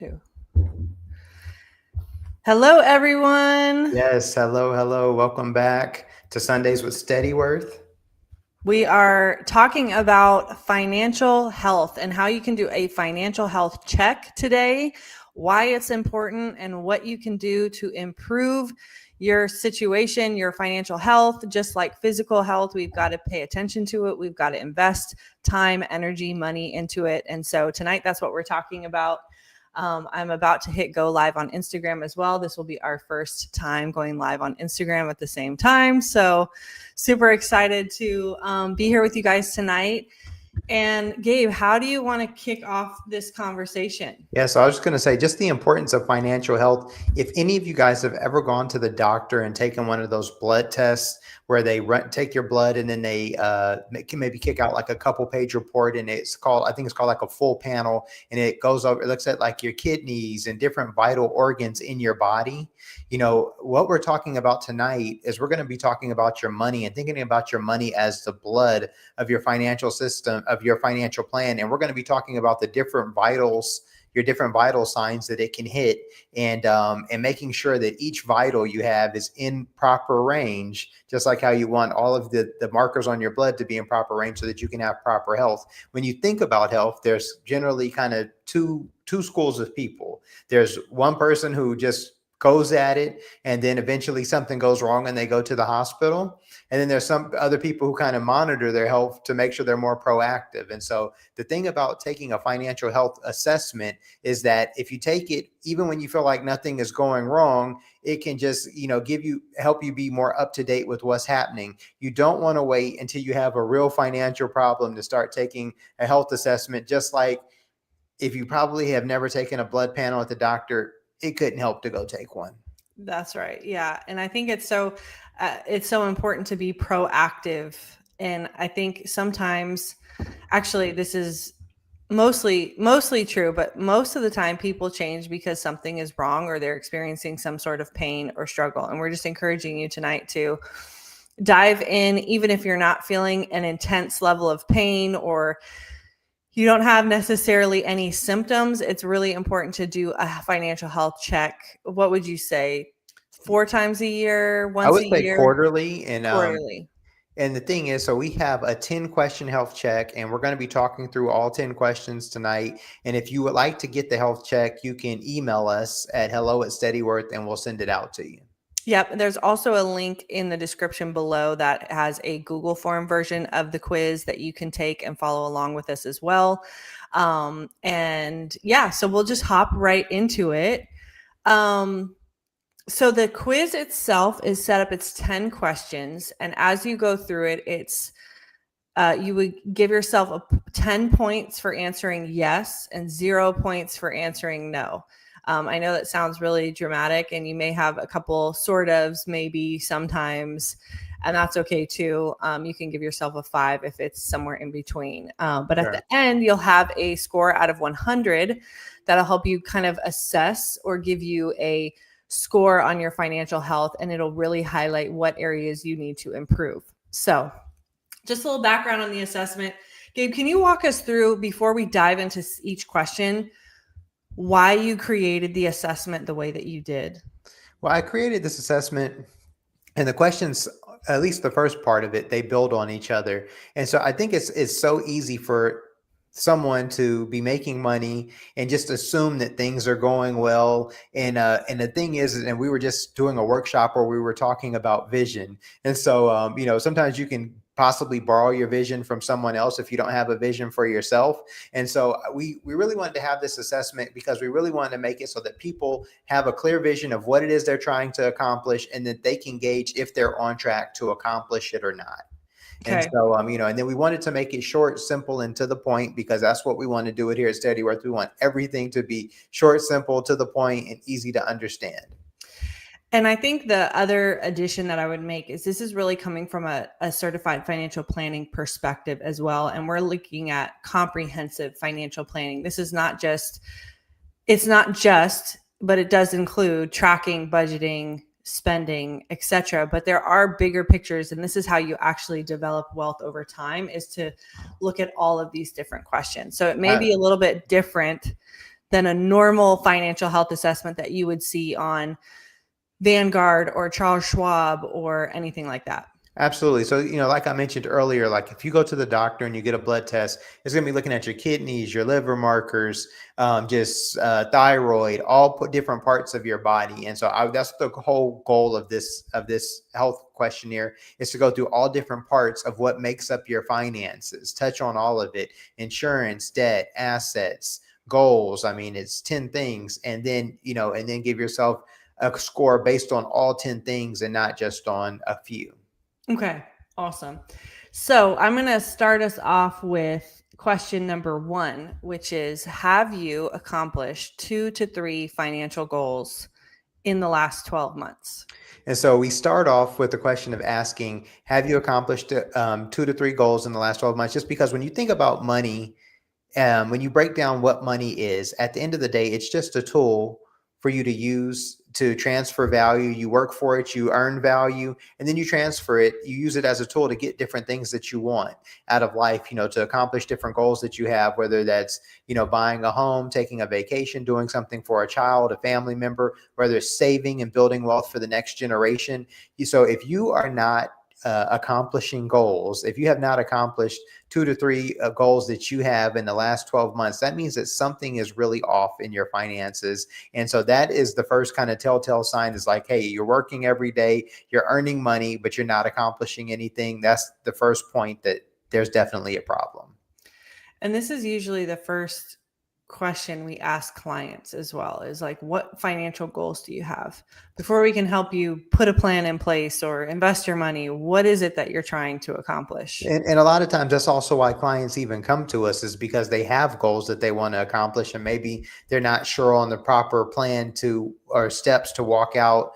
Two. Hello, everyone. Yes, hello. Welcome back to Sundays with Steadyworth. We are talking about financial health and how you can do a financial health check today, why it's important, and what you can do to improve your situation, your financial health. Just like physical health, we've got to pay attention to it. We've got to invest time, energy, money into it. And so tonight, that's what we're talking about. I'm about to hit go live on Instagram as well. This will be our first time going live on Instagram at the same time. So super excited to be here with you guys tonight. And Gabe, how do you want to kick off this conversation? Yeah, so I was just going to say just the importance of financial health. If any of you guys have ever gone to the doctor and taken one of those blood tests where they take your blood and then they can maybe kick out like a couple page report, and I think it's called like a full panel, and it goes over, it looks at like your kidneys and different vital organs in your body. You know, what we're talking about tonight is we're going to be talking about your money and thinking about your money as the blood of your financial system, of your financial plan. And we're going to be talking about the different vitals, your different vital signs that it can hit, and making sure that each vital you have is in proper range, just like how you want all of the markers on your blood to be in proper range so that you can have proper health. When you think about health, there's generally kind of two schools of people. There's one person who just goes at it, and then eventually something goes wrong and they go to the hospital. And then there's some other people who kind of monitor their health to make sure they're more proactive. And so the thing about taking a financial health assessment is that if you take it, even when you feel like nothing is going wrong, it can just, help you be more up to date with what's happening. You don't want to wait until you have a real financial problem to start taking a health assessment. Just like if you probably have never taken a blood panel at the doctor, it couldn't help to go take one. That's right. Yeah. And I think it's so important to be proactive. And I think sometimes, actually, this is mostly true, but most of the time people change because something is wrong or they're experiencing some sort of pain or struggle. And we're just encouraging you tonight to dive in, even if you're not feeling an intense level of pain or you don't have necessarily any symptoms. It's really important to do a financial health check. What would you say? 4 times a year, I once would a say year? quarterly. Quarterly. And the thing is, so we have a 10-question health check, and we're going to be talking through all 10 questions tonight. And if you would like to get the health check, you can email us at hello@steadyworth, and we'll send it out to you. Yep. There's also a link in the description below that has a Google form version of the quiz that you can take and follow along with us as well. And yeah, so we'll just hop right into it. So the quiz itself is set up, it's 10 questions. And as you go through it, it's you would give yourself 10 points for answering yes and 0 points for answering no. I know that sounds really dramatic, and you may have a couple sort ofs, maybe sometimes, and that's okay too. You can give yourself a 5 if it's somewhere in between. But at the end, you'll have a score out of 100 that'll help you kind of assess or give you a score on your financial health, and it'll really highlight what areas you need to improve. So just a little background on the assessment. Gabe, can you walk us through, before we dive into each question, why you created the assessment the way that you did? Well, I created this assessment, and the questions, at least the first part of it, they build on each other. And so I think it's so easy for someone to be making money and just assume that things are going well. And the thing is, and we were just doing a workshop where we were talking about vision. And so, sometimes you can possibly borrow your vision from someone else if you don't have a vision for yourself. And so we really wanted to have this assessment because we really wanted to make it so that people have a clear vision of what it is they're trying to accomplish, and that they can gauge if they're on track to accomplish it or not. Okay. And so, and then we wanted to make it short, simple, and to the point, because that's what we want to do it here at Steadyworth. We want everything to be short, simple, to the point, and easy to understand. And I think the other addition that I would make is this is really coming from a certified financial planning perspective as well. And we're looking at comprehensive financial planning. This is not just, but it does include tracking, budgeting, spending, etc. But there are bigger pictures, and this is how you actually develop wealth over time, is to look at all of these different questions. So it may be a little bit different than a normal financial health assessment that you would see on Vanguard or Charles Schwab or anything like that. Absolutely. So, like I mentioned earlier, like if you go to the doctor and you get a blood test, it's going to be looking at your kidneys, your liver markers, just thyroid, all different parts of your body. And so that's the whole goal of this health questionnaire, is to go through all different parts of what makes up your finances, touch on all of it: insurance, debt, assets, goals. I mean, it's 10 things. And then, and then give yourself a score based on all 10 things and not just on a few. Okay, awesome. So I'm going to start us off with question number 1, which is, have you accomplished 2 to 3 financial goals in the last 12 months? And so we start off with the question of asking, have you accomplished 2 to 3 goals in the last 12 months? Just because when you think about money, when you break down what money is, at the end of the day, it's just a tool for you to use to transfer value. You work for it, you earn value, and then you transfer it. You use it as a tool to get different things that you want out of life, to accomplish different goals that you have, whether that's, buying a home, taking a vacation, doing something for a child, a family member, whether it's saving and building wealth for the next generation. So if you are not accomplishing goals, if you have not accomplished 2 to 3 goals that you have in the last 12 months, that means that something is really off in your finances. And so that is the first kind of telltale sign, is like, hey, you're working every day, you're earning money, but you're not accomplishing anything. That's the first point that there's definitely a problem. And this is usually the first question we ask clients as well, is like, what financial goals do you have? Before we can help you put a plan in place or invest your money, what is it that you're trying to accomplish? And a lot of times that's also why clients even come to us, is because they have goals that they want to accomplish, and maybe they're not sure on the proper plan or steps to walk out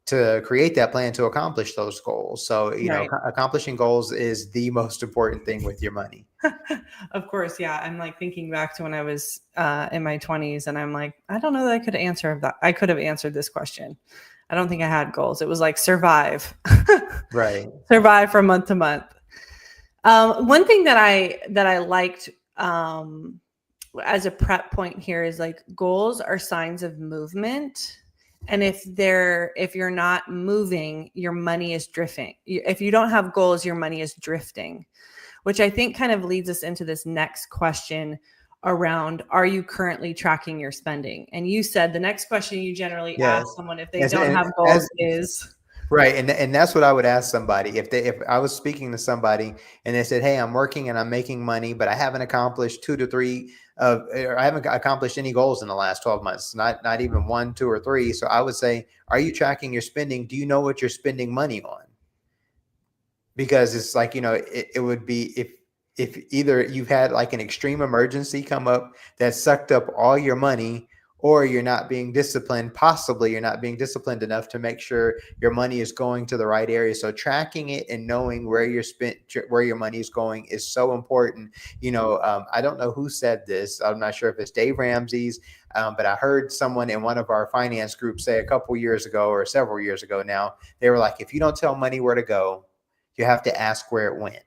to create that plan to accomplish those goals. So, Right. accomplishing goals is the most important thing with your money. Of course. Yeah. I'm like thinking back to when I was in my 20s, and I'm like, I don't know that I could answer that. I could have answered this question. I don't think I had goals. It was like survive. Right. Survive from month to month. One thing that I liked as a prep point here is like, goals are signs of movement. And if you're not moving, your money is drifting. If you don't have goals, your money is drifting, which I think kind of leads us into this next question around, are you currently tracking your spending? And you said the next question you generally ask someone if they don't have goals is... Right. And that's what I would ask somebody. If I was speaking to somebody and they said, hey, I'm working and I'm making money, but I haven't accomplished 2 to 3 or I haven't accomplished any goals in the last 12 months, not even 1, 2, or 3. So I would say, are you tracking your spending? Do you know what you're spending money on? Because it's like, it would be if either you've had like an extreme emergency come up that sucked up all your money, or you're not being disciplined. Possibly you're not being disciplined enough to make sure your money is going to the right area. So tracking it and knowing where your money is going is so important. I don't know who said this. I'm not sure if it's Dave Ramsey's, but I heard someone in one of our finance groups say a couple years ago, or several years ago now, they were like, if you don't tell money where to go, you have to ask where it went.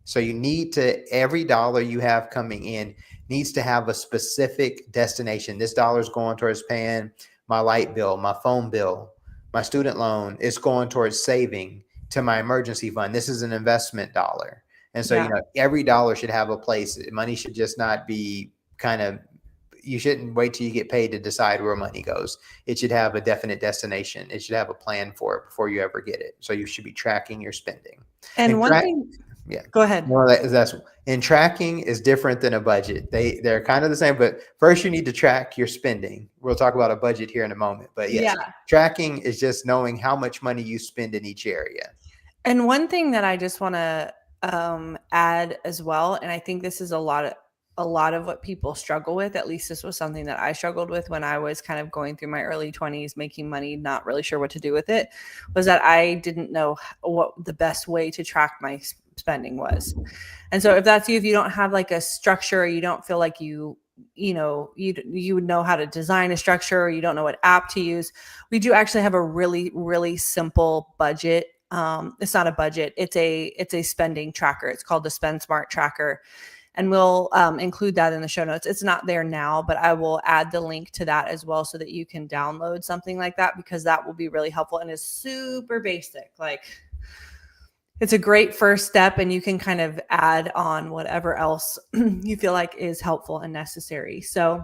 So you need to, every dollar you have coming in needs to have a specific destination. This dollar is going towards paying my light bill, my phone bill, my student loan. It's going towards saving to my emergency fund. This is an investment dollar. And so, every dollar should have a place. Money should just not be you shouldn't wait till you get paid to decide where money goes. It should have a definite destination. It should have a plan for it before you ever get it. So you should be tracking your spending. And one thing, go ahead. No, and tracking is different than a budget. They're kind of the same, but first you need to track your spending. We'll talk about a budget here in a moment, but yes, tracking is just knowing how much money you spend in each area. And one thing that I just want to add as well, and I think this is a lot of what people struggle with. At least this was something that I struggled with when I was kind of going through my early 20s, making money, not really sure what to do with it, was that I didn't know what the best way to track my spending was. And so if that's you, if you don't have like a structure, or you don't feel like you would know how to design a structure, or you don't know what app to use, we do actually have a really, really simple budget. It's not a budget. It's a spending tracker. It's called the Spend Smart Tracker. and we'll include that in the show notes. It's not there now, but I will add the link to that as well so that you can download something like that, because that will be really helpful and is super basic. Like, it's a great first step, and you can kind of add on whatever else you feel like is helpful and necessary. So,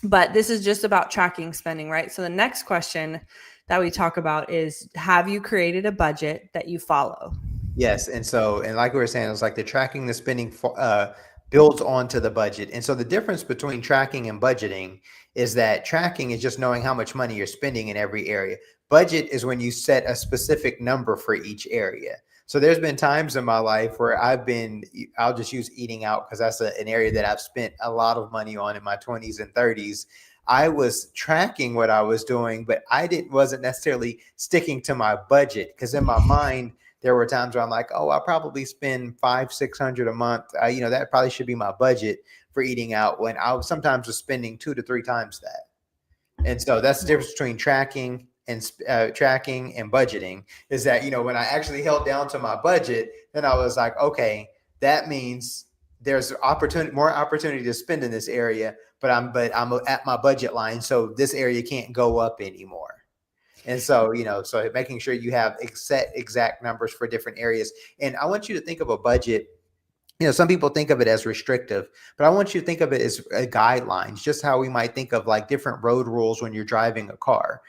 but this is just about tracking spending, right? So the next question that we talk about is, have you created a budget that you follow? Yes. And so, and like we were saying, it's like the tracking the spending builds onto the budget. And so the difference between tracking and budgeting is that tracking is just knowing how much money you're spending in every area. Budget is when you set a specific number for each area. So there's been times in my life where I'll just use eating out because that's an area that I've spent a lot of money on in my 20s and 30s. I was tracking what I was doing, but wasn't necessarily sticking to my budget, because in my mind, there were times where I'm like, oh, I'll probably spend 500-600 a month. That probably should be my budget for eating out, when I was sometimes spending 2 to 3 times that. And so that's the difference between tracking and budgeting, is that, when I actually held down to my budget, then I was like, okay, that means there's more opportunity to spend in this area, but I'm at my budget line. So this area can't go up anymore. And so, so making sure you have set exact numbers for different areas. And I want you to think of a budget. Some people think of it as restrictive, but I want you to think of it as guidelines, just how we might think of like different road rules when you're driving a car.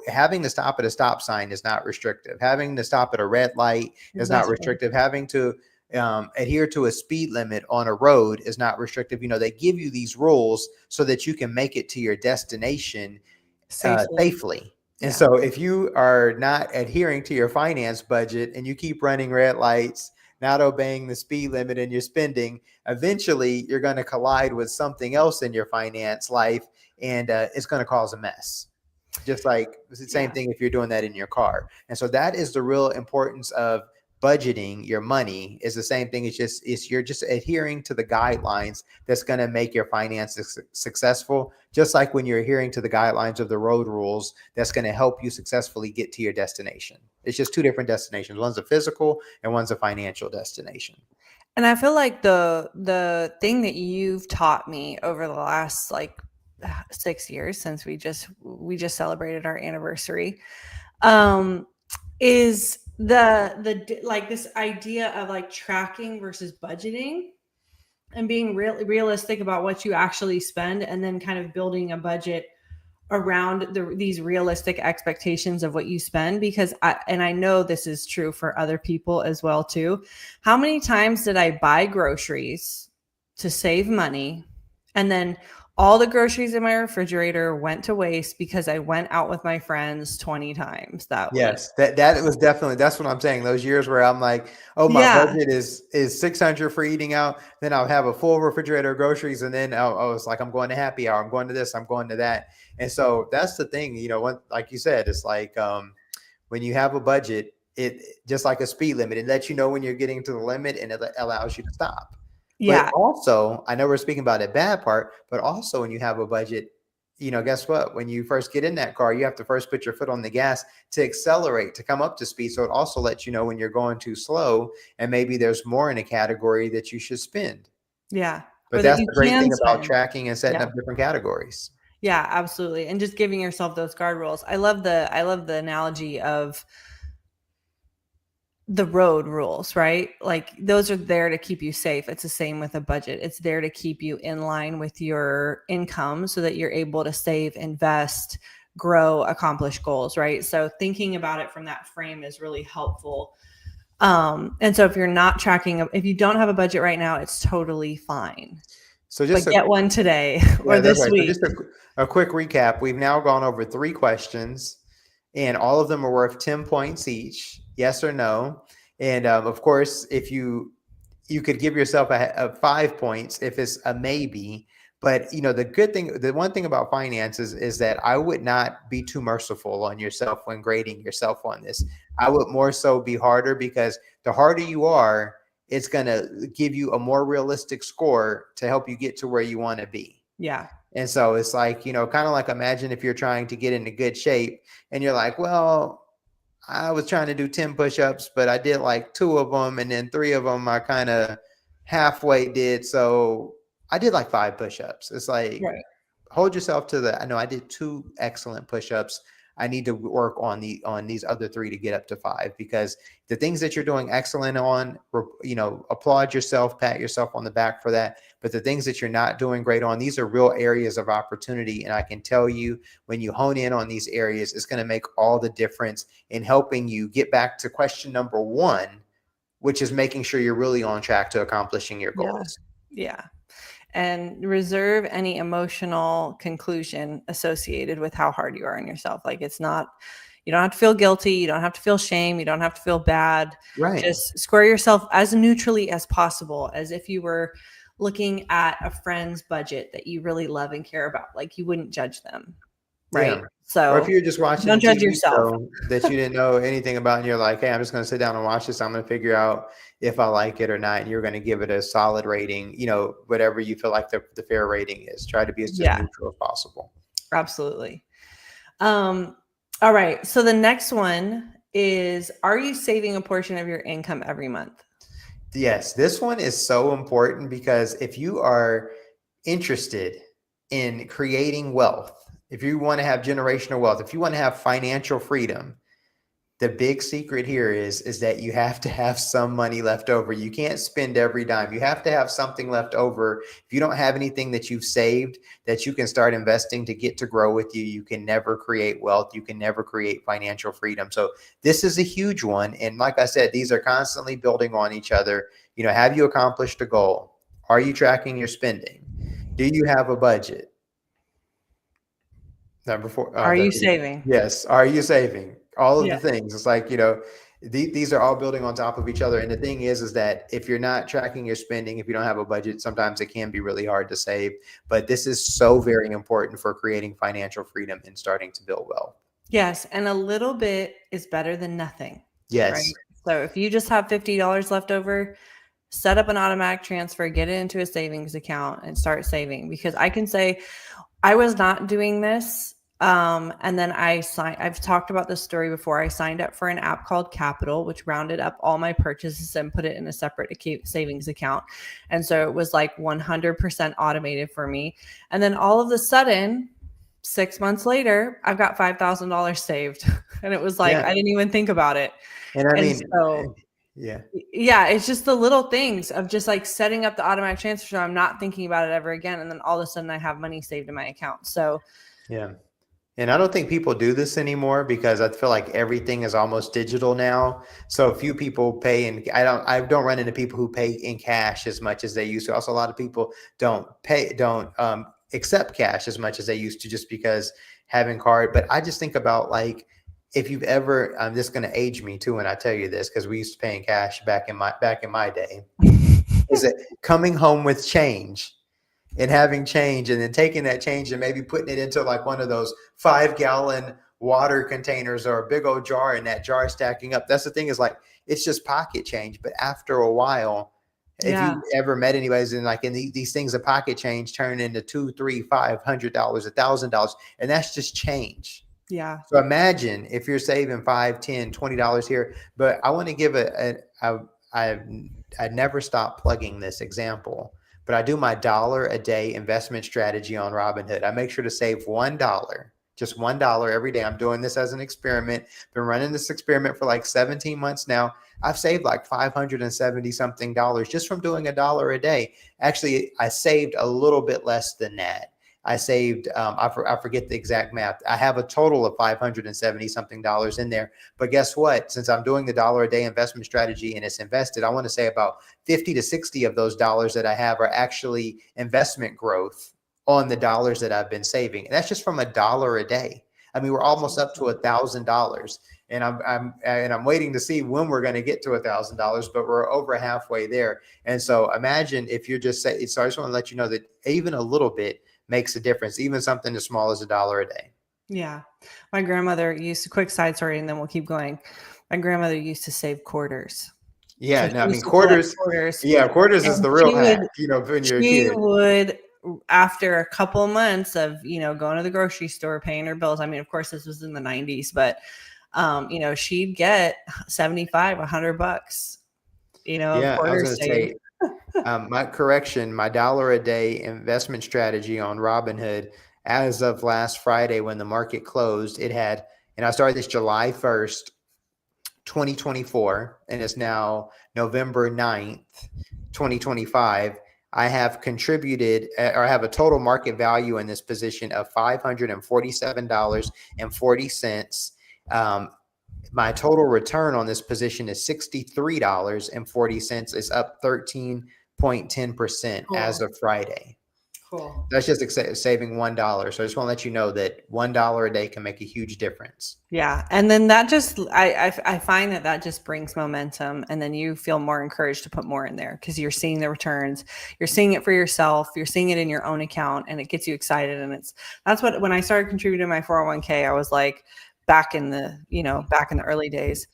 Having to stop at a stop sign is not restrictive. Having to stop at a red light is not restrictive. Having to adhere to a speed limit on a road is not restrictive. They give you these rules so that you can make it to your destination safely. And so if you are not adhering to your finance budget and you keep running red lights, not obeying the speed limit, and you're spending, eventually you're going to collide with something else in your finance life, and it's going to cause a mess. Just like it's the same thing if you're doing that in your car. And so that is the real importance of budgeting your money. Is the same thing. You're just adhering to the guidelines that's going to make your finances successful. Just like when you're adhering to the guidelines of the road rules, that's going to help you successfully get to your destination. It's just 2 different destinations. One's a physical and one's a financial destination. And I feel like the thing that you've taught me over the last 6 years, since we just celebrated our anniversary, is this idea of tracking versus budgeting, and being realistic about what you actually spend, and then kind of building a budget around these realistic expectations of what you spend. Because I know this is true for other people as well too. How many times did I buy groceries to save money, and then all the groceries in my refrigerator went to waste because I went out with my friends 20 times that week? Yes, that was definitely, that's what I'm saying. Those years where I'm like, oh, my budget is 600 for eating out. Then I'll have a full refrigerator of groceries. And then I was like, I'm going to happy hour. I'm going to this, I'm going to that. And so that's the thing, like you said, it's like, when you have a budget, it just like a speed limit, it lets you know when you're getting to the limit, and it allows you to stop. Yeah. But also, I know we're speaking about a bad part, but also when you have a budget, guess what? When you first get in that car, you have to first put your foot on the gas to accelerate, to come up to speed. So it also lets you know when you're going too slow, and maybe there's more in a category that you should spend. Yeah. But that's the great thing about tracking and setting up different categories. Yeah, absolutely. And just giving yourself those guard rules. I love the analogy of the road rules, right? Like, those are there to keep you safe. It's the same with a budget. It's there to keep you in line with your income so that you're able to save, invest, grow, accomplish goals, right? So thinking about it from that frame is really helpful. And so if you're not tracking, if you don't have a budget right now, it's totally fine. So just get one today or this week. So just a quick recap. We've now gone over 3 questions, and all of them are worth 10 points each, yes or no. And of course, if you could give yourself a 5 points if it's a maybe. But the one thing about finances is that I would not be too merciful on yourself when grading yourself on this. I would more so be harder, because the harder you are, it's going to give you a more realistic score to help you get to where you want to be. Yeah. And so it's like, kind of like, imagine if you're trying to get into good shape and you're like, well, I was trying to do 10 push-ups, but I did like 2 of them, and then 3 of them I kind of halfway did. So I did like 5 push-ups. It's like, Right. hold yourself to I know I did 2 excellent push-ups. I need to work on these other 3 to get up to 5, because the things that you're doing excellent on, applaud yourself, pat yourself on the back for that. But the things that you're not doing great on, these are real areas of opportunity. And I can tell you, when you hone in on these areas, it's going to make all the difference in helping you get back to question number 1, which is making sure you're really on track to accomplishing your Yeah. goals. Yeah. And reserve any emotional conclusion associated with how hard you are on yourself. Like, it's not, you don't have to feel guilty. You don't have to feel shame. You don't have to feel bad. Right. Just square yourself as neutrally as possible, as if you were looking at a friend's budget that you really love and care about. Like, you wouldn't judge them. Right. Yeah. So Or if you're just watching don't a judge TV yourself. show that you didn't know anything about, and you're like, hey, I'm just going to sit down and watch this. I'm going to figure out if I like it or not. And you're going to give it a solid rating, whatever you feel like the fair rating is. Try to be as just neutral as possible. Absolutely. All right. So the next one is, are you saving a portion of your income every month? Yes. This one is so important, because if you are interested in creating wealth, if you want to have generational wealth, if you want to have financial freedom, the big secret here is that you have to have some money left over. You can't spend every dime. You have to have something left over. If you don't have anything that you've saved that you can start investing to get to grow with you, you can never create wealth. You can never create financial freedom. So this is a huge one. And like I said, these are constantly building on each other. Have you accomplished a goal? Are you tracking your spending? Do you have a budget? Number 4. Are you saving? Yes. Are you saving? All of Yeah. the things. It's like, these are all building on top of each other. And the thing is that if you're not tracking your spending, if you don't have a budget, sometimes it can be really hard to save. But this is so very important for creating financial freedom and starting to build wealth. Yes. And a little bit is better than nothing. Yes. Right? So if you just have $50 left over, set up an automatic transfer, get it into a savings account and start saving. Because I can say, I was not doing this. And then I've talked about this story before. I signed up for an app called Capital, which rounded up all my purchases and put it in a separate savings account. And so it was like 100% automated for me. And then all of a sudden, 6 months later, I've got $5,000 saved. And it was like, I didn't even think about it. And I mean, so yeah, it's just the little things of just like setting up the automatic transfer. So I'm not thinking about it ever again. And then all of a sudden I have money saved in my account. So yeah. And I don't think people do this anymore, because I feel like everything is almost digital now. So few people pay, and I don't run into people who pay in cash as much as they used to. Also, a lot of people don't accept cash as much as they used to, just because having card. But I just think about, like, if you've ever, I'm just going to age me too when I tell you this, because we used to pay in cash back in my day, is it coming home with change and having change, and then taking that change and maybe putting it into like one of those 5-gallon water containers or a big old jar, and that jar stacking up. That's the thing, is like, it's just pocket change. But after a while, if you ever met anybody's in these things, of pocket change turn into $200, $300, $500, $1,000, and that's just change. Yeah. So imagine if you're saving $5, $10, $20 here. But I want to give I never stop plugging this example, but I do my $1 a day investment strategy on Robinhood. I make sure to save $1, just $1 every day. I'm doing this as an experiment. Been running this experiment for like 17 months now. I've saved like $570 something just from doing $1 a day. Actually, I saved a little bit less than that. I saved, I forget the exact math. I have a total of $570 something in there. But guess what? Since I'm doing the $1 a day investment strategy and it's invested, I want to say about 50 to 60 of those dollars that I have are actually investment growth on the dollars that I've been saving. And that's just from $1 a day. I mean, we're almost up to $1,000. And I'm waiting to see when we're going to get to $1,000, but we're over halfway there. And so imagine if you're just saying, so I just want to let you know that even a little bit makes a difference, even something as small as $1 a day. Yeah. My grandmother used to, quick side story, and then we'll keep going. My grandmother used to save quarters. Yeah. So no, I mean, quarters. Yeah. Quarters is the real hack, when you're a kid. She would, after a couple of months of, going to the grocery store, paying her bills. I mean, of course, this was in the 90s, but, she'd get $75, $100, Yeah, I was going to say, My correction, my dollar a day investment strategy on Robinhood, as of last Friday when the market closed, it had, and I started this July 1st, 2024, and it's now November 9th, 2025. I have contributed, or I have a total market value in this position of $547.40. My total return on this position is $63.40. It's up 13.10% as Cool. of Friday. Cool. That's just saving $1. So I just want to let you know that $1 a day can make a huge difference. Yeah. And then that just, I find that just brings momentum, and then you feel more encouraged to put more in there because you're seeing the returns, you're seeing it for yourself, you're seeing it in your own account, and it gets you excited. And that's what, when I started contributing to my 401k, I was like, back in the early days,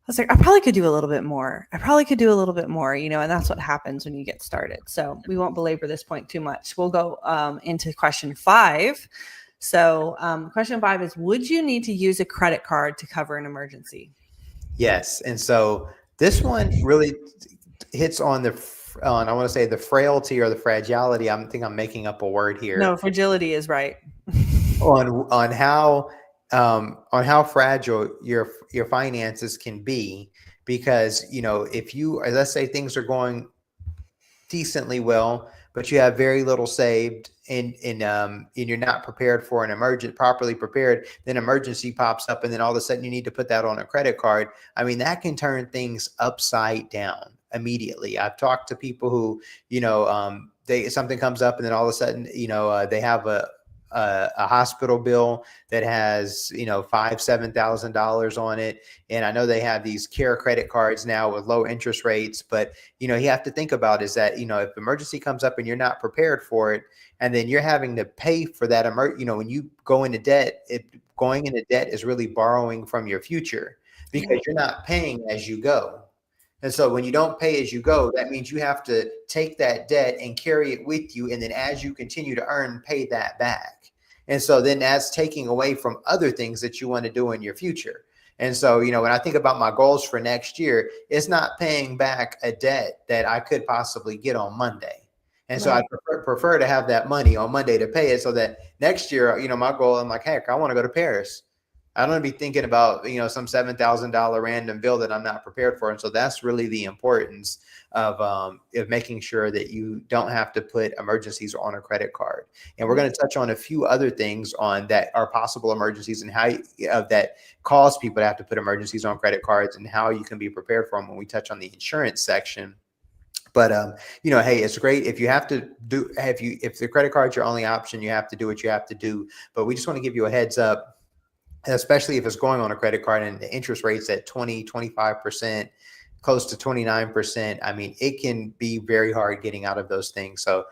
I was like, I probably could do a little bit more. And that's what happens when you get started. So we won't belabor this point too much. We'll go into question 5. So question 5 is, would you need to use a credit card to cover an emergency? Yes. And so this one really hits on I want to say the frailty or the fragility. I think I'm making up a word here. No, fragility is right. on how fragile your finances can be, because if you, let's say things are going decently well, but you have very little saved, and you're not prepared for properly prepared, then emergency pops up, and then all of a sudden you need to put that on a credit card. I mean, that can turn things upside down immediately. I've talked to people who, something comes up, and then all of a sudden, they have a hospital bill that has $5,000-$7,000 on it, and I know they have these care credit cards now with low interest rates, but you have to think about is that if emergency comes up and you're not prepared for it, and then you're having to pay for that when you go into debt, going into debt is really borrowing from your future, because you're not paying as you go. And so when you don't pay as you go, that means you have to take that debt and carry it with you. And then as you continue to earn, pay that back. And so then that's taking away from other things that you want to do in your future. And so, when I think about my goals for next year, it's not paying back a debt that I could possibly get on Monday. And so I prefer to have that money on Monday to pay it, so that next year, my goal, I'm like, heck, I want to go to Paris. I don't want to be thinking about, some $7,000 random bill that I'm not prepared for. And so that's really the importance of making sure that you don't have to put emergencies on a credit card. And we're going to touch on a few other things on that are possible emergencies, and how that cause people to have to put emergencies on credit cards, and how you can be prepared for them when we touch on the insurance section. But hey, it's great if you have to do, if the credit card's your only option, you have to do what you have to do. But we just want to give you a heads up, especially if it's going on a credit card and the interest rate's at 20-25%, close to 29%. I mean, it can be very hard getting out of those things. So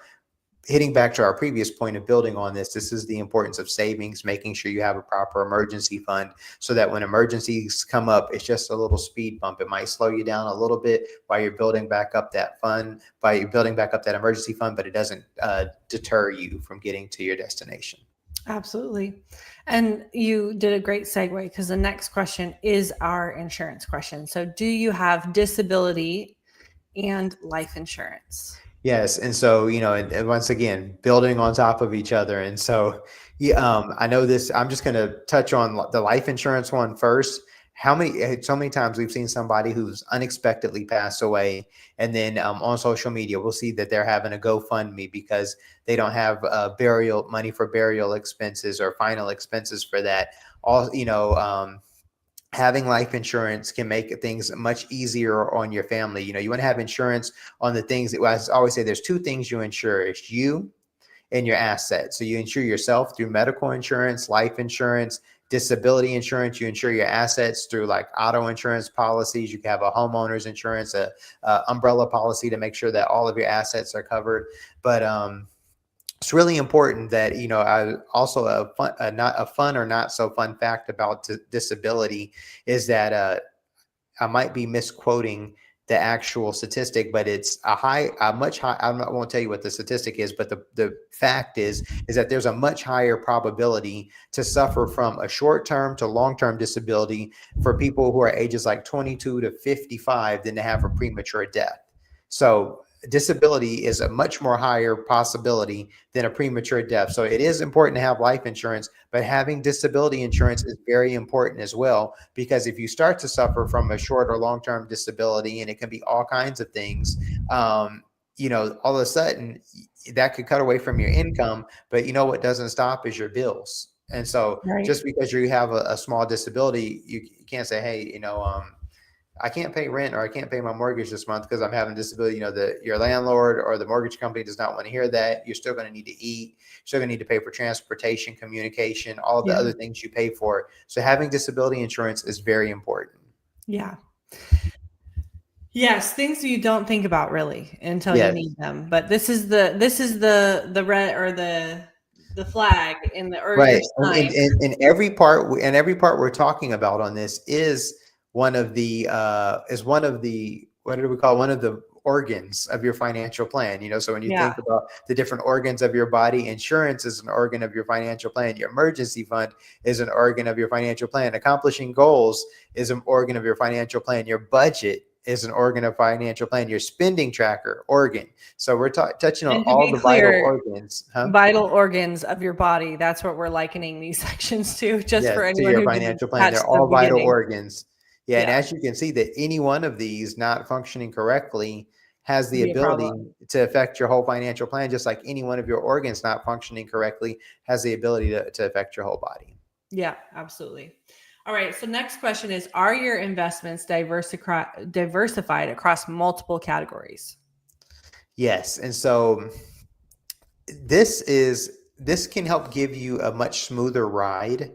hitting back to our previous point of building on this is the importance of savings, making sure you have a proper emergency fund, so that when emergencies come up, it's just a little speed bump. It might slow you down a little bit while you're building back up that fund, that emergency fund, but it doesn't deter you from getting to your destination. Absolutely. And you did a great segue, because the next question is our insurance question. So do you have disability and life insurance? Yes. And so, and once again, building on top of each other. And so, I know this, I'm just going to touch on the life insurance one first. So many times we've seen somebody who's unexpectedly passed away, and then on social media, we'll see that they're having a GoFundMe because they don't have burial money for burial expenses or final expenses for that. Having life insurance can make things much easier on your family. You want to have insurance on the things that, I always say, there's 2 things you insure. It's you and your assets. So you insure yourself through medical insurance, life insurance, disability insurance. You insure your assets through like auto insurance policies. You can have a homeowner's insurance, a umbrella policy to make sure that all of your assets are covered. But it's really important that, I also not a fun or not so fun fact about disability is that I might be misquoting the actual statistic, but it's a much high. I won't tell you what the statistic is, but the fact is that there's a much higher probability to suffer from a short-term to long-term disability for people who are ages like 22 to 55 than to have a premature death. So disability is a much more higher possibility than a premature death. So it is important to have life insurance, but having disability insurance is very important as well, because if you start to suffer from a short or long-term disability, and it can be all kinds of things, all of a sudden that could cut away from your income, but what doesn't stop is your bills. And so Right. just because you have a small disability, you can't say, hey, I can't pay rent or I can't pay my mortgage this month because I'm having disability. Your landlord or the mortgage company does not want to hear that. You're still going to need to eat. You're still going to need to pay for transportation, communication, all of the Yeah. other things you pay for. So having disability insurance is very important. Yeah. Yes, things you don't think about really until you Yes. need them. But this is the red or the flag in the or your Right. And, sign. and, and every part we're talking about on this is one of the what do we call one of the organs of your financial plan. So when you Yeah. think about the different organs of your body, insurance is an organ of your financial plan. Your emergency fund is an organ of your financial plan. Accomplishing goals is an organ of your financial plan. Your budget is an organ of financial plan. Your spending tracker organ. So we're touching on And to all be the vital clear, organs, huh? vital organs of your body. That's what we're likening these sections to, just for Yes, to anyone your who didn't financial plan. catch They're the all vital beginning. organs. Yeah, and Yeah, as you can see, that any one of these not functioning correctly has the be a ability problem. to affect your whole financial plan, just like any one of your organs not functioning correctly has the ability to affect your whole body. Yeah, absolutely. All right. So next question is: are your investments diversified across multiple categories? Yes, and so this can help give you a much smoother ride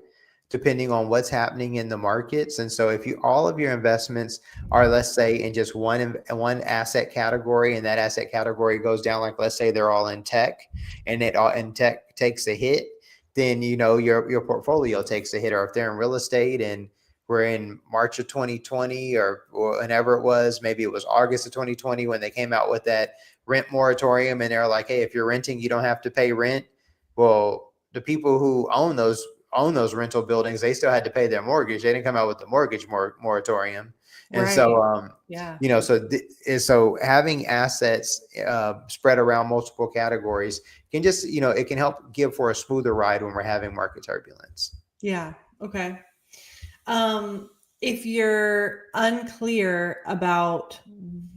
depending on what's happening in the markets. And so if you all of your investments are, let's say, in just one asset category, and that asset category goes down, like let's say they're all in tech, and tech takes a hit, then your portfolio takes a hit. Or if they're in real estate and we're in March of 2020 or whenever it was, maybe it was August of 2020 when they came out with that rent moratorium, and they're like, hey, if you're renting, you don't have to pay rent. Well, the people who own those rental buildings, they still had to pay their mortgage. They didn't come out with the mortgage moratorium. And Right. so Yeah. so having assets spread around multiple categories can just it can help give for a smoother ride when we're having market turbulence. Yeah. Okay. Um, if you're unclear about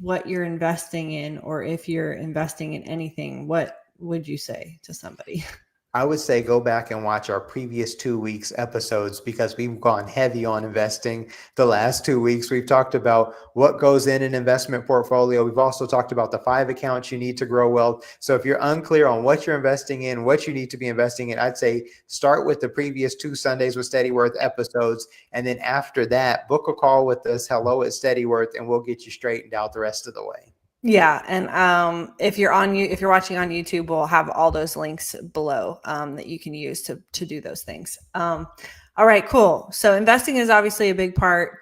what you're investing in, or if you're investing in anything, what would you say to somebody? I would say go back and watch our previous 2 weeks episodes, because we've gone heavy on investing the last 2 weeks. We've talked about what goes in an investment portfolio. We've also talked about the 5 accounts you need to grow wealth. So if you're unclear on what you're investing in, what you need to be investing in, I'd say start with the previous 2 Sundays with Steadyworth episodes. And then after that, book a call with us, hello@Steadyworth, and we'll get you straightened out the rest of the way. Yeah, and if you're watching on YouTube, we'll have all those links below that you can use to do those things. All right, cool. So investing is obviously a big part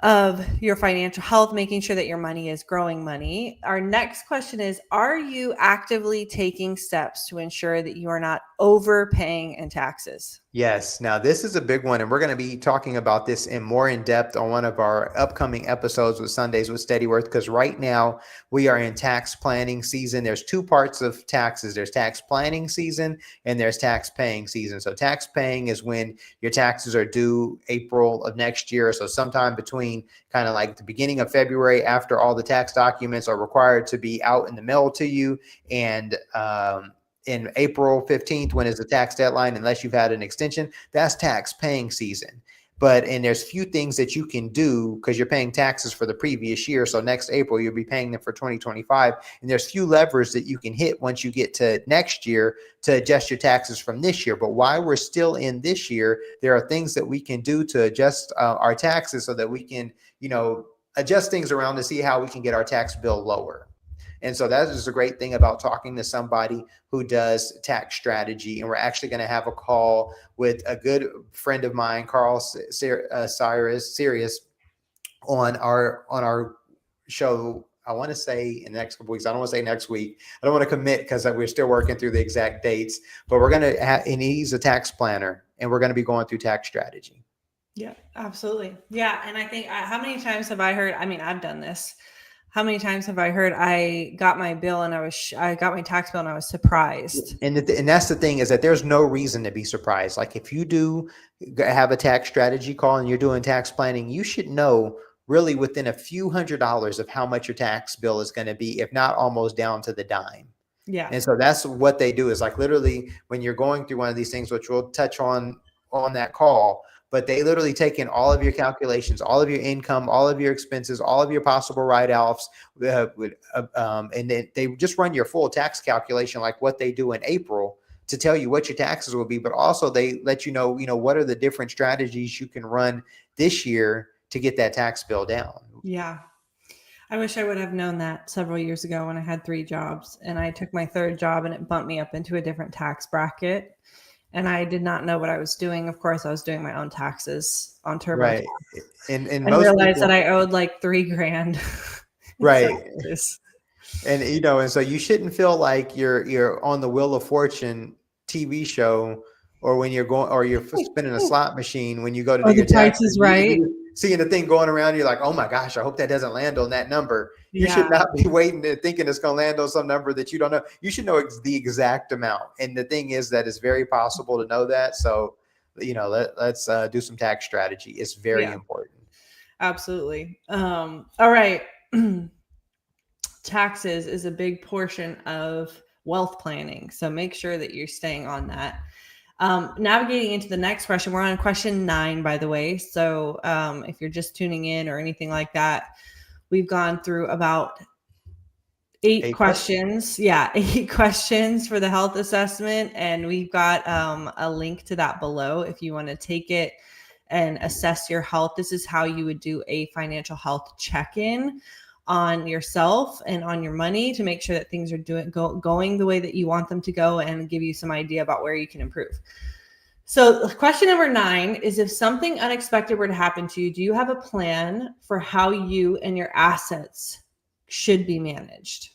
of your financial health, making sure that your money is growing money. Our next question is: are you actively taking steps to ensure that you are not overpaying in taxes? Yes. Now, this is a big one, and we're going to be talking about this more in depth on one of our upcoming episodes with Sundays with Steadyworth, because right now we are in tax planning season. There's 2 parts of taxes. There's tax planning season and there's tax paying season. So tax paying is when your taxes are due April of next year. So sometime between kind of like the beginning of February, after all the tax documents are required to be out in the mail to you, and in April 15th, when is the tax deadline, unless you've had an extension, that's tax paying season. And there's few things that you can do because you're paying taxes for the previous year. So next April, you'll be paying them for 2025. And there's few levers that you can hit once you get to next year to adjust your taxes from this year. But while we're still in this year, there are things that we can do to adjust our taxes so that we can, adjust things around to see how we can get our tax bill lower. And so that is a great thing about talking to somebody who does tax strategy. And we're actually going to have a call with a good friend of mine, Carl Sirius, on our show. I want to say in the next couple weeks. I don't want to say next week. I don't want to commit because we're still working through the exact dates. But we're going to have, and he's a tax planner, and we're going to be going through tax strategy. Yeah, absolutely. Yeah, and I think how many times have I heard? I mean, I've done this. How many times have I heard I got my bill and I got my tax bill and I was surprised? And and that's the thing, is that there's no reason to be surprised. Like if you do have a tax strategy call and you're doing tax planning, you should know really within a few $100s of how much your tax bill is going to be, if not almost down to the dime. Yeah. And so that's what they do, is like literally when you're going through one of these things, which we'll touch on that call, but they literally take in all of your calculations, all of your income, all of your expenses, all of your possible write-offs, and then they just run your full tax calculation like what they do in April to tell you what your taxes will be. But also they let you know, what are the different strategies you can run this year to get that tax bill down. Yeah. I wish I would have known that several years ago when I had 3 jobs and I took my 3rd job and it bumped me up into a different tax bracket. And I did not know what I was doing. Of course, I was doing my own taxes on TurboTax. Right. And And most realized people, that I owed like $3,000. right. Taxes. And and so you shouldn't feel like you're on the Wheel of Fortune TV show, or when you're going, or you're spinning a slot machine when you go to do Oh, your the Price taxes. is Right. You're seeing the thing going around, you're like, oh my gosh, I hope that doesn't land on that number. You Yeah. should not be waiting and thinking it's going to land on some number that you don't know. You should know the exact amount. And the thing is that it's very possible to know that. So, let's do some tax strategy. It's very important. Absolutely. All right. Taxes is a big portion of wealth planning. So make sure that you're staying on that. Navigating into the next question, we're on question 9, by the way. So if you're just tuning in or anything like that, we've gone through about 8 questions. Yeah, 8 questions for the health assessment. And we've got a link to that below if you want to take it and assess your health. This is how you would do a financial health check-in on yourself and on your money to make sure that things are going the way that you want them to go, and give you some idea about where you can improve. So question number 9 is, if something unexpected were to happen to you, do you have a plan for how you and your assets should be managed?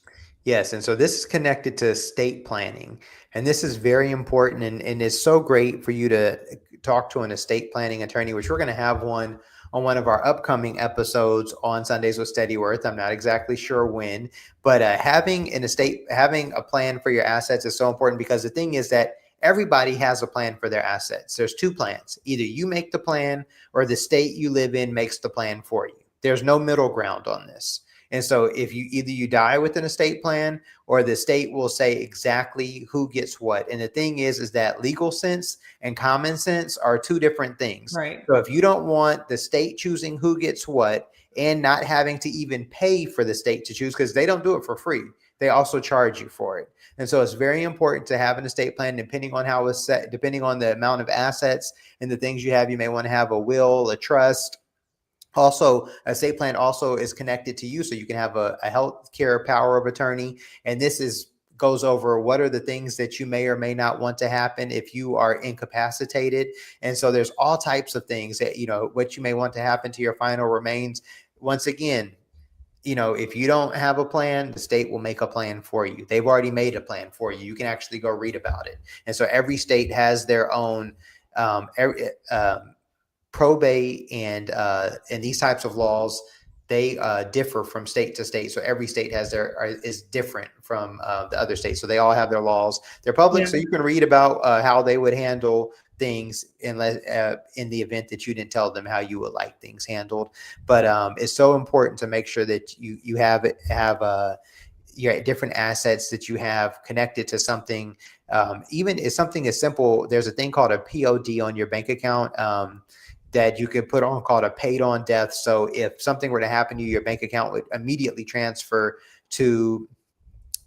Yes. And so this is connected to estate planning. And this is very important. And it's so great for you to talk to an estate planning attorney, which we're going to have one on one of our upcoming episodes on Sundays with Steadyworth. I'm not exactly sure when, but having a plan for your assets is so important, because the thing is that everybody has a plan for their assets. There's 2 plans. Either you make the plan or the state you live in makes the plan for you. There's no middle ground on this. And so if you die with an estate plan, or the state will say exactly who gets what. And the thing is that legal sense and common sense are 2 different things. Right. So if you don't want the state choosing who gets what, and not having to even pay for the state to choose, because they don't do it for free, they also charge you for it. And so it's very important to have an estate plan, depending on how it's set, depending on the amount of assets and the things you have. You may want to have a will, a trust. Also, a estate plan also is connected to you, so you can have a health care power of attorney. And this goes over what are the things that you may or may not want to happen if you are incapacitated. And so there's all types of things that, what you may want to happen to your final remains. Once again, if you don't have a plan, the state will make a plan for you. They've already made a plan for you. You can actually go read about it. And so every state has their own probate and these types of laws. They differ from state to state. So every state is different from the other states. So they all have their laws. They're public, so you can read about how they would handle things in the event that you didn't tell them how you would like things handled. But it's so important to make sure that you have your different assets that you have connected to something. Even if something is simple, there's a thing called a POD on your bank account that you could put on, called a paid on death. So if something were to happen to you, your bank account would immediately transfer to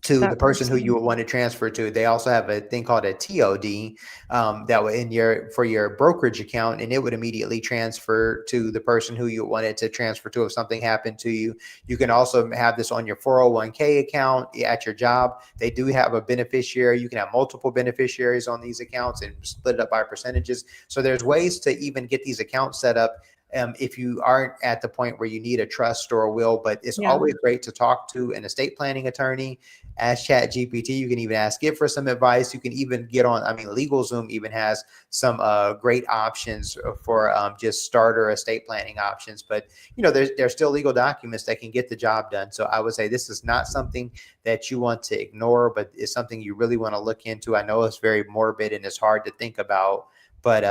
the person who you would want to transfer to. They also have a thing called a TOD that would for your brokerage account, and it would immediately transfer to the person who you wanted to transfer to if something happened to you. You can also have this on your 401k account at your job. They do have a beneficiary. You can have multiple beneficiaries on these accounts and split it up by percentages. So there's ways to even get these accounts set up if you aren't at the point where you need a trust or a will. But it's Yeah. always great to talk to an estate planning attorney. Ask Chat GPT. You can even ask it for some advice. You can even get on, I mean, LegalZoom even has some great options for just starter estate planning options. But, there's still legal documents that can get the job done. So I would say this is not something that you want to ignore, but it's something you really want to look into. I know it's very morbid and it's hard to think about, but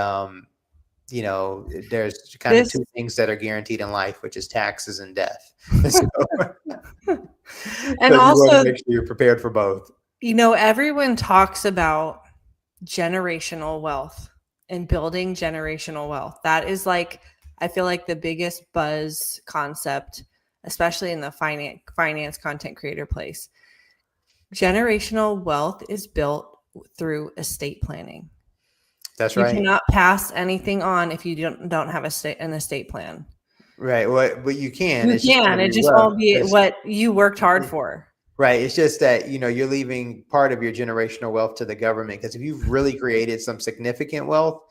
there's kind of two things that are guaranteed in life, which is taxes and death. So, And so you want also, to make sure you're prepared for both. everyone talks about generational wealth and building generational wealth. That is like, I feel like the biggest buzz concept, especially in the finance content creator place. Generational wealth is built through estate planning. That's You right. cannot pass anything on if you don't have an estate plan. Right. But you can. You can. It just won't be what you worked hard for. Right. It's just that, you're leaving part of your generational wealth to the government. Because if you've really created some significant wealth,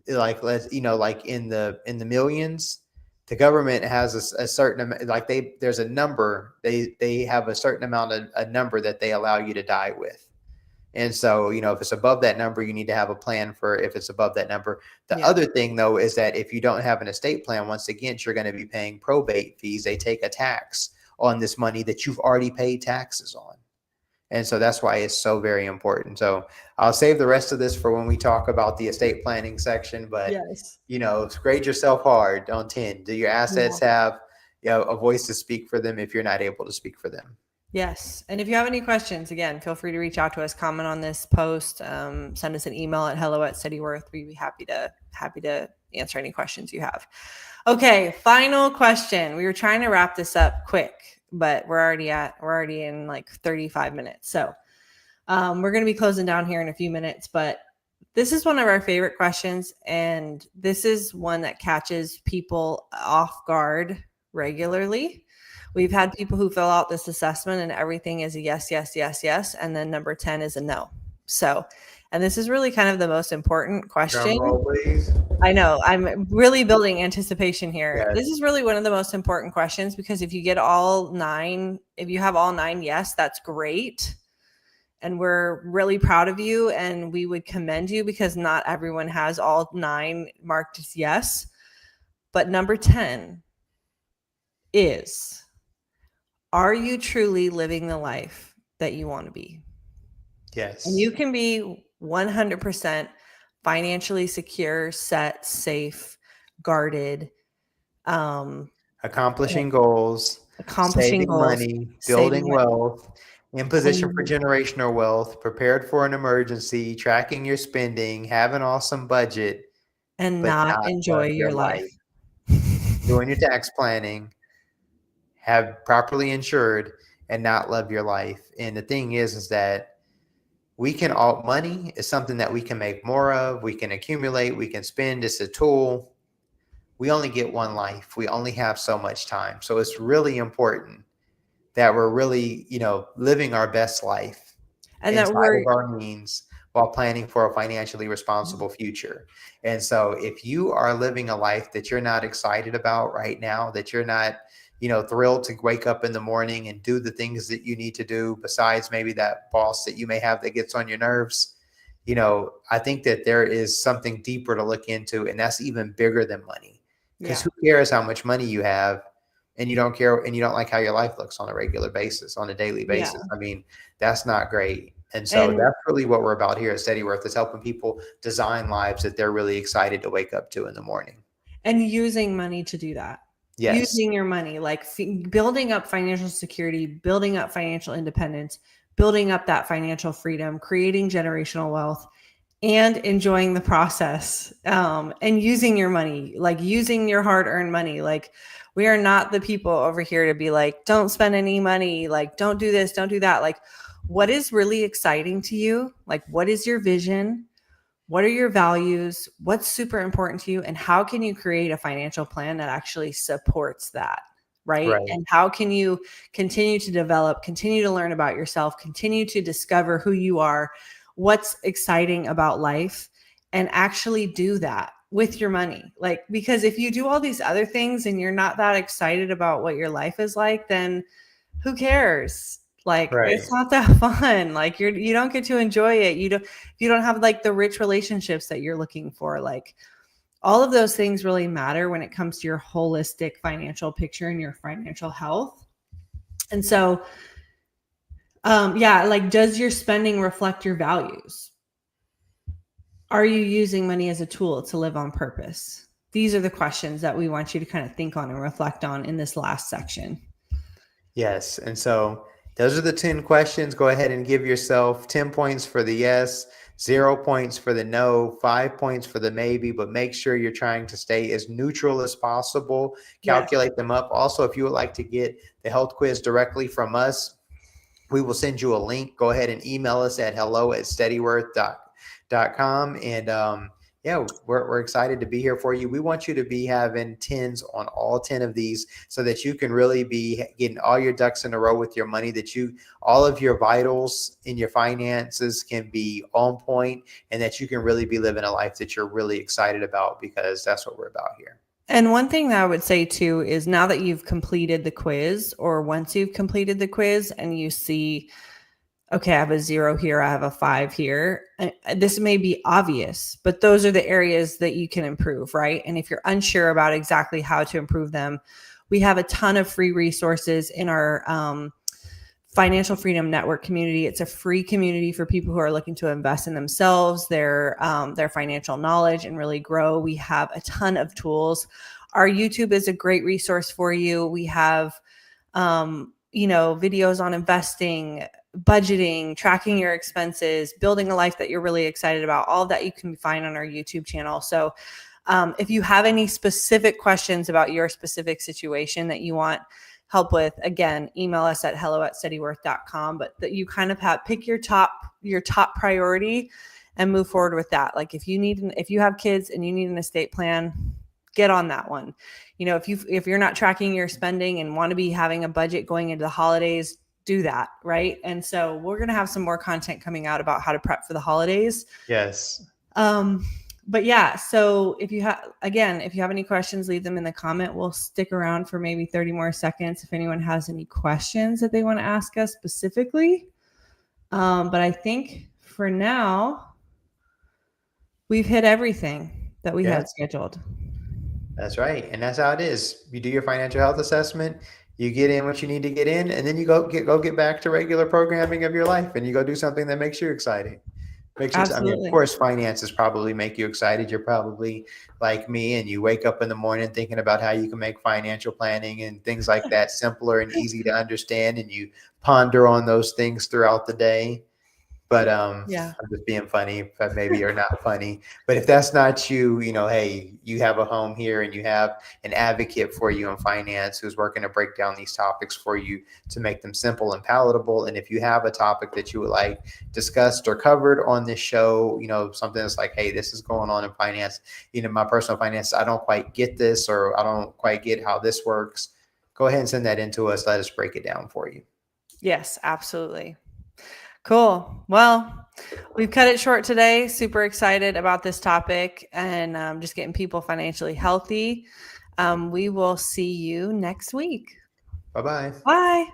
like like in the millions, the government has a certain amount, like there's a number, they have a certain amount of a number that they allow you to die with. And so, if it's above that number, you need to have a plan for if it's above that number. The other thing, though, is that if you don't have an estate plan, once again, you're going to be paying probate fees. They take a tax on this money that you've already paid taxes on. And so that's why it's so very important. So I'll save the rest of this for when we talk about the estate planning section. But, grade yourself hard on 10. Do your assets have a voice to speak for them if you're not able to speak for them? Yes. And if you have any questions, again, feel free to reach out to us, comment on this post, send us an email at hello@Steadyworth. We'd be happy to answer any questions you have. Okay. Final question. We were trying to wrap this up quick, but we're already in like 35 minutes. So we're going to be closing down here in a few minutes, but this is one of our favorite questions. And this is one that catches people off guard regularly. We've had people who fill out this assessment and everything is a yes, yes, yes, yes. And then number 10 is a no. So, and this is really kind of the most important question. Drum roll, please. I know I'm really building anticipation here. Yes. This is really one of the most important questions because if you have all 9 yes, that's great. And we're really proud of you and we would commend you because not everyone has all 9 marked as yes. But number 10 is, are you truly living the life that you want to be? Yes. And you can be 100% financially secure, set, safe, guarded, accomplishing goals, saving money, building wealth, in position for generational wealth, prepared for an emergency, tracking your spending, have an awesome budget, and not enjoy your life. Doing your tax planning, have properly insured, and not love your life. And the thing is that money is something that we can make more of. We can accumulate, we can spend. It's a tool. We only get one life. We only have so much time. So it's really important that we're really, living our best life and inside of our means while planning for a financially responsible future. And so if you are living a life that you're not excited about right now, that you're not, thrilled to wake up in the morning and do the things that you need to do, besides maybe that boss that you may have that gets on your nerves, I think that there is something deeper to look into, and that's even bigger than money. Because who cares how much money you have and you don't care and you don't like how your life looks on a regular basis, on a daily basis? Yeah. I mean, that's not great. And so that's really what we're about here at Steadyworth, is helping people design lives that they're really excited to wake up to in the morning. And using money to do that. Yes. Using your money, like building up financial security, building up financial independence, building up that financial freedom, creating generational wealth, and enjoying the process, and using your money, like using your hard-earned money. Like, we are not the people over here to be like, don't spend any money, like, don't do this, don't do that. Like, what is really exciting to you? Like, what is your vision? What are your values? What's super important to you? And how can you create a financial plan that actually supports that? Right? And how can you continue to develop, continue to learn about yourself, continue to discover who you are, what's exciting about life, and actually do that? with your money. Like, because if you do all these other things and you're not that excited about what your life is like, then who cares? Like, Right. it's not that fun. Like, you don't get to enjoy it. You don't have like the rich relationships that you're looking for. Like, all of those things really matter when it comes to your holistic financial picture and your financial health. And so, like, does your spending reflect your values? Are you using money as a tool to live on purpose? These are the questions that we want you to kind of think on and reflect on in this last section. Yes. And so those are the 10 questions. Go ahead and give yourself 10 points for the yes, 0 points for the no, 5 points for the maybe, but make sure you're trying to stay as neutral as possible. Calculate them up. Also, if you would like to get the health quiz directly from us, we will send you a link. Go ahead and email us at hello@steadyworth.com. And yeah, we're excited to be here for you. We want you to be having 10s on all 10 of these so that you can really be getting all your ducks in a row with your money, that all of your vitals in your finances can be on point, and that you can really be living a life that you're really excited about, because that's what we're about here. And one thing that I would say too is, now that you've completed the quiz, or once you've completed the quiz and you see, okay, I have a 0 here, I have a 5 here. This may be obvious, but those are the areas that you can improve, right? And if you're unsure about exactly how to improve them, we have a ton of free resources in our Financial Freedom Network community. It's a free community for people who are looking to invest in themselves, their financial knowledge, and really grow. We have a ton of tools. Our YouTube is a great resource for you. We have, videos on investing, budgeting, tracking your expenses, building a life that you're really excited about. All of that you can find on our YouTube channel. So if you have any specific questions about your specific situation that you want help with, again, email us at hello@steadyworth.com, but that you kind of pick your top priority and move forward with that. Like, if you have kids and you need an estate plan, get on that one. If you're not tracking your spending and want to be having a budget going into the holidays, do that. Right. And so we're going to have some more content coming out about how to prep for the holidays. Yes. But yeah, so if you have any questions, leave them in the comment. We'll stick around for maybe 30 more seconds if anyone has any questions that they want to ask us specifically. But I think for now, we've hit everything that we had scheduled. That's right. And that's how it is. You do your financial health assessment, you get in what you need to get in, and then you go get back to regular programming of your life, and you go do something that makes you exciting. Of course, finances probably make you excited. You're probably like me, and you wake up in the morning thinking about how you can make financial planning and things like that simpler and easy to understand, and you ponder on those things throughout the day. But I'm just being funny, but maybe you're not funny. But if that's not you, hey, you have a home here, and you have an advocate for you in finance who's working to break down these topics for you to make them simple and palatable. And if you have a topic that you would like discussed or covered on this show, something that's like, hey, this is going on in finance, my personal finance, I don't quite get this, or I don't quite get how this works, go ahead and send that in to us. Let us break it down for you. Yes, absolutely. Cool. Well, we've cut it short today. Super excited about this topic, and just getting people financially healthy. We will see you next week. Bye-bye. Bye.